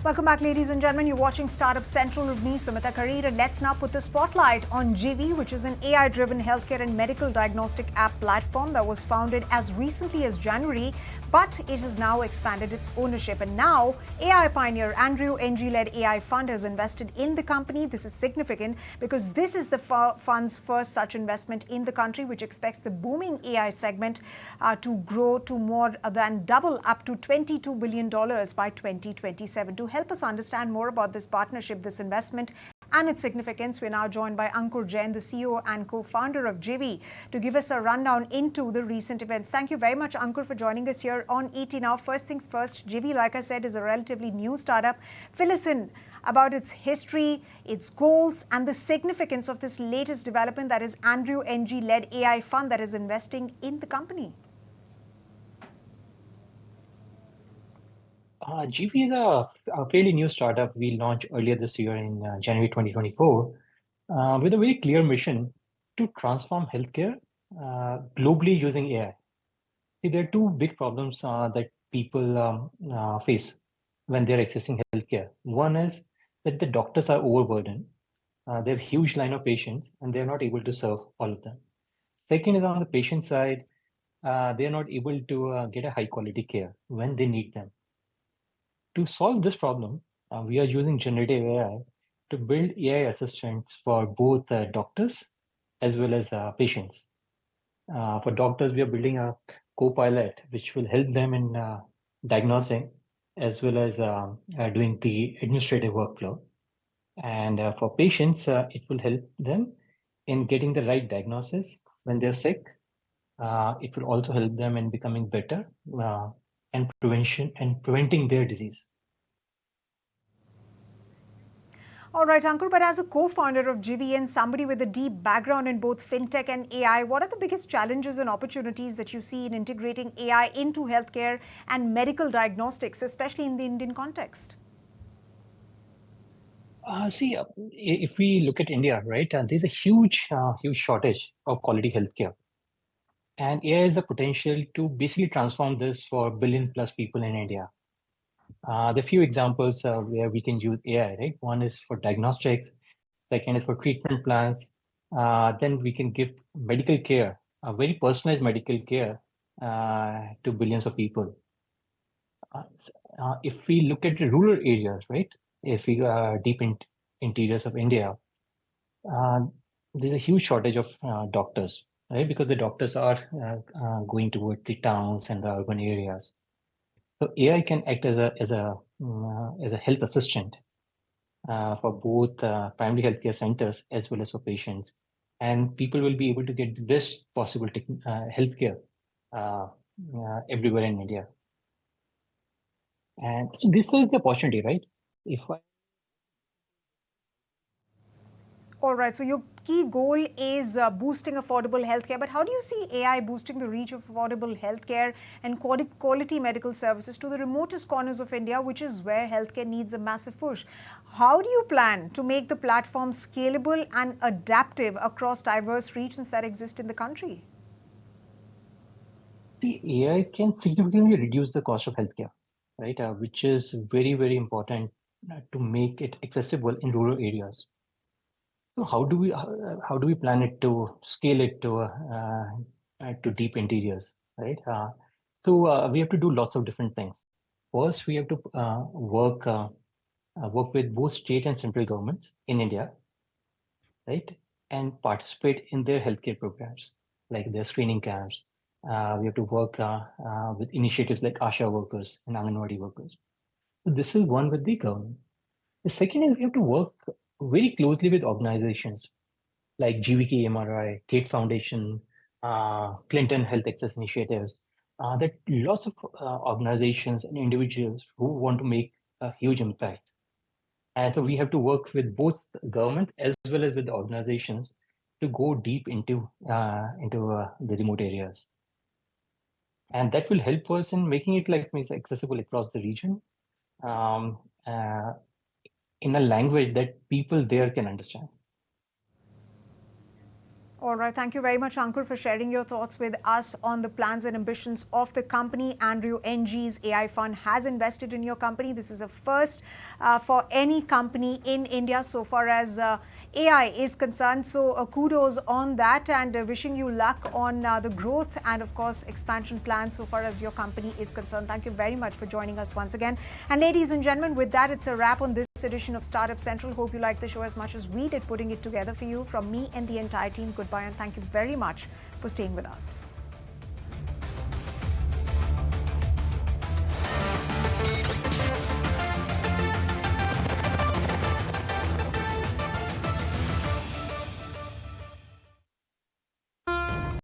Welcome back, ladies and gentlemen. You're watching Startup Central with me, Sumita Kareer, and let's now put the spotlight on Jivi, which is an AI-driven healthcare and medical diagnostic app platform that was founded as recently as January, but it has now expanded its ownership. And now, AI pioneer Andrew Ng-led AI fund has invested in the company. This is significant because this is the fund's first such investment in the country, which expects the booming AI segment to grow to more than double up to $22 billion by 2027. To help us understand more about this partnership, this investment, and its significance, we're now joined by Ankur Jain, the CEO and co-founder of Jivi, to give us a rundown into the recent events. Thank you very much, Ankur, for joining us here on ET Now. First things first, Jivi, like I said, is a relatively new startup. Fill us in about its history, its goals, and the significance of this latest development, that is Andrew Ng-led AI fund that is investing in the company. Jivi is a fairly new startup we launched earlier this year in January 2024 with a very clear mission to transform healthcare globally using AI. See, there are two big problems that people face when they're accessing healthcare. One is that the doctors are overburdened. They have a huge line of patients and they're not able to serve all of them. Second is on the patient side, they're not able to get a high quality care when they need them. To solve this problem, we are using generative AI to build AI assistants for both doctors as well as patients. For doctors, we are building a co-pilot which will help them in diagnosing as well as doing the administrative workflow. And for patients, it will help them in getting the right diagnosis when they're sick. It will also help them in becoming better and preventing their disease. All right, Ankur, but as a co-founder of Jivi and somebody with a deep background in both fintech and AI, what are the biggest challenges and opportunities that you see in integrating AI into healthcare and medical diagnostics, especially in the Indian context? If we look at India, right, there's a huge shortage of quality healthcare. And AI has the potential to basically transform this for a billion plus people in India. There are a few examples where we can use AI, right? One is for diagnostics, second is for treatment plans. Then we can give medical care, very personalized medical care to billions of people. If we look at the rural areas, right? If we are deep in interiors of India, there's a huge shortage of doctors, right? Because the doctors are going towards the towns and the urban areas. So AI can act as a health assistant for both primary healthcare centers as well as for patients, and people will be able to get the best possible healthcare everywhere in India. And so this is the opportunity, right? All right, so your key goal is boosting affordable healthcare, but how do you see AI boosting the reach of affordable healthcare and quality medical services to the remotest corners of India, which is where healthcare needs a massive push? How do you plan to make the platform scalable and adaptive across diverse regions that exist in the country? The AI can significantly reduce the cost of healthcare, right? Which is very, very important to make it accessible in rural areas. So how do we plan it to scale it to deep interiors, right? We have to do lots of different things. First, we have to work with both state and central governments in India, right, and participate in their healthcare programs, like their screening camps. We have to work with initiatives like ASHA workers and Anganwadi workers. So this is one with the government. The second is we have to work very closely with organizations like GVK MRI, Gate Foundation, Clinton Health Access Initiatives. That lots of organizations and individuals who want to make a huge impact. And so we have to work with both the government as well as with the organizations to go deep into the remote areas. And that will help us in making it accessible across the region in a language that people there can understand. All right. Thank you very much, Ankur, for sharing your thoughts with us on the plans and ambitions of the company. Andrew NG's AI fund has invested in your company. This is a first for any company in India so far as AI is concerned. So kudos on that, and wishing you luck on the growth and, of course, expansion plans so far as your company is concerned. Thank you very much for joining us once again. And ladies and gentlemen, with that, it's a wrap on this edition of Startup Central. Hope you liked the show as much as we did putting it together for you. From me and the entire team, goodbye and thank you very much for staying with us.